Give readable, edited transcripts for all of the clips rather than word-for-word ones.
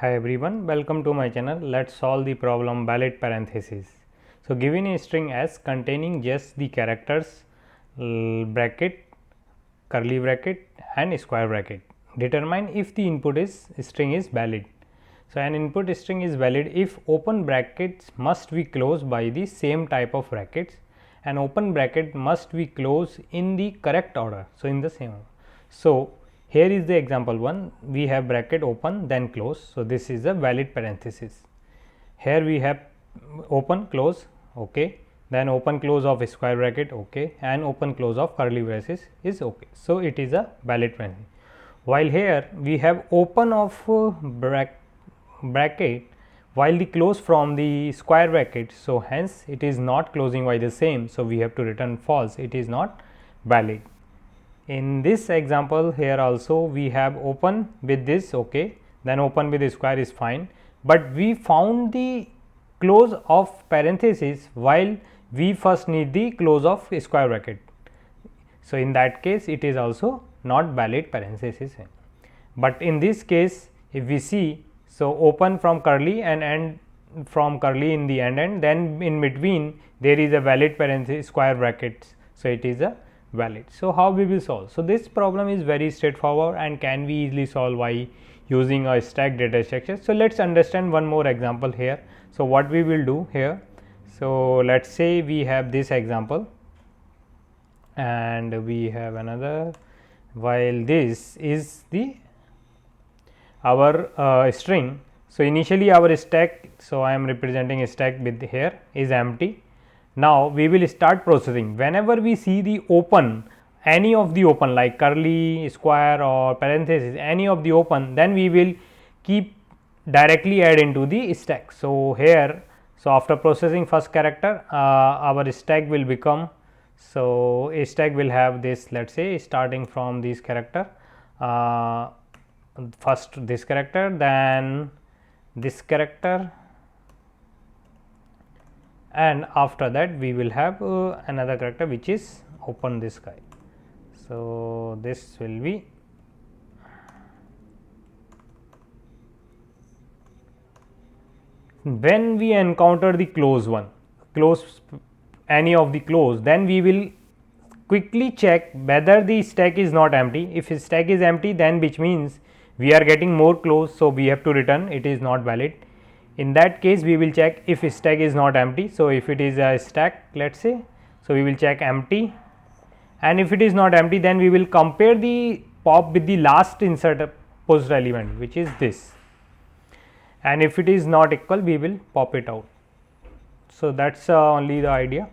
Hi everyone, welcome to my channel. Let's solve the problem valid parenthesis. So, given a string S containing just the characters bracket, curly bracket and square bracket, determine if the input string is valid. So, an input string is valid if open brackets must be closed by the same type of brackets and open bracket must be closed in the correct order. So, in the same order. So, here is the example 1, we have bracket open then close. So, this is a valid parenthesis. Here we have open close, okay, then open close of square bracket, okay, and open close of curly braces is okay. So, it is a valid parenthesis. While here we have open of bracket while the close from the square bracket. So, hence it is not closing by the same. So, we have to return false, it is not valid. In this example here also we have open with this, okay, then open with the square is fine, but we found the close of parenthesis while we first need the close of square bracket. So, in that case it is also not valid parenthesis. But in this case if we see, so open from curly and end from curly in the end, then in between there is a valid parenthesis square brackets. So, it is a valid. So, how we will solve? So, this problem is very straightforward and can be easily solved by using a stack data structure. So, let us understand one more example here. So, what we will do here? So, let us say we have this example and we have another, while this is the our string. So, initially our stack, so I am representing a stack with here is empty. Now, we will start processing. Whenever we see the open, any of the open like curly, square or parenthesis, any of the open, then we will keep directly add into the stack. So, here, so after processing first character, our stack will become, so a stack will have this, let us say starting from this character, first this character, then this character, and after that we will have another character which is open this guy. So, this will be when we encounter the close one, close any of the close, then we will quickly check whether the stack is not empty. If stack is empty, then which means we are getting more close. So, we have to return it is not valid. In that case we will check if stack is not empty. So, if it is a stack, let us say, so we will check empty, and if it is not empty, then we will compare the pop with the last insert post element which is this, and if it is not equal we will pop it out. So, that is only the idea.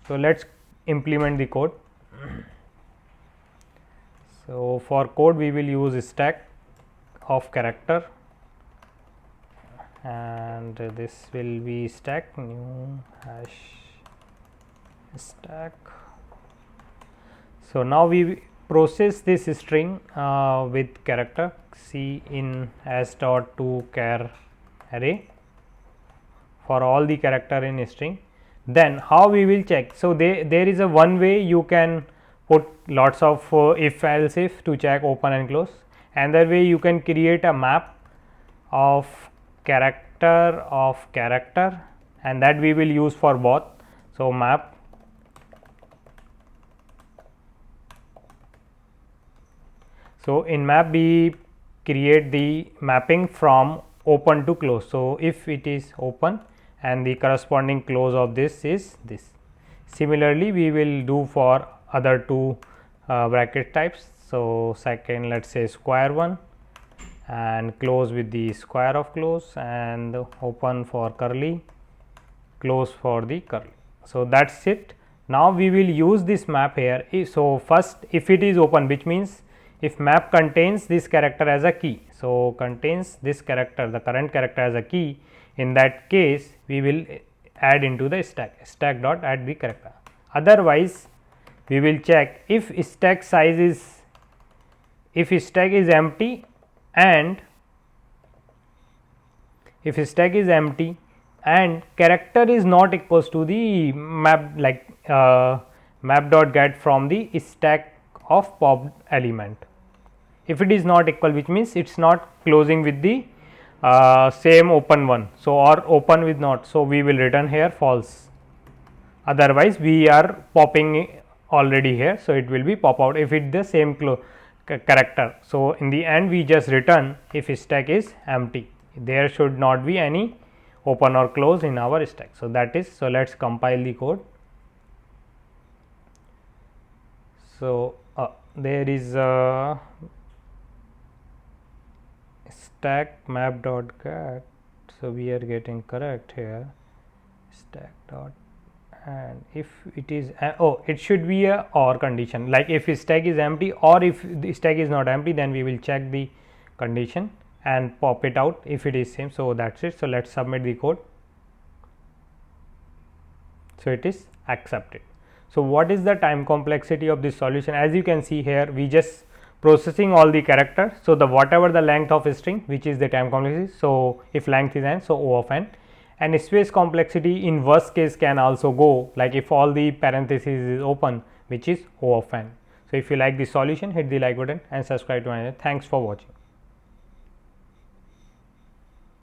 So, let us implement the code. So, for code we will use stack of character, and this will be stack new hash stack. So, now we process this string with character c in s dot to char array for all the character in string. Then how we will check? So, there is a one way you can put lots of if else if to check open and close. Another way you can create a map of character and that we will use for both. So, map so in map we create the mapping from open to close. So, if it is open and the corresponding close of this is this. Similarly, we will do for other two bracket types. So, second let us say square one and close with the square of close, and open for curly, close for the curly. So, that is it. Now, we will use this map here. So, first if it is open, which means if map contains this character as a key. So, contains this character, the current character as a key, in that case we will add into the stack dot add the character. Otherwise, we will check if stack size is, if stack is empty, and if stack is empty and character is not equals to the map, like map dot get from the stack of popped element. If it is not equal, which means it is not closing with the same open one. So, or open with not. So, we will return here false, otherwise we are popping already here. So, it will be pop out if it the same character. So, in the end we just return if stack is empty, there should not be any open or close in our stack. So, that is, so let us compile the code. So, there is a stack map dot get. So, we are getting correct here stack dot, and if it is it should be a or condition, like if stack is empty or if the stack is not empty, then we will check the condition and pop it out if it is same. So, that is it. So, let us submit the code. So, it is accepted. So, what is the time complexity of this solution? As you can see here, we just processing all the characters. So, the whatever the length of a string, which is the time complexity. So, if length is n, so O of n, and space complexity in worst case can also go like if all the parentheses is open, which is O of n. So, if you like this solution, hit the like button and subscribe to my channel. Thanks for watching.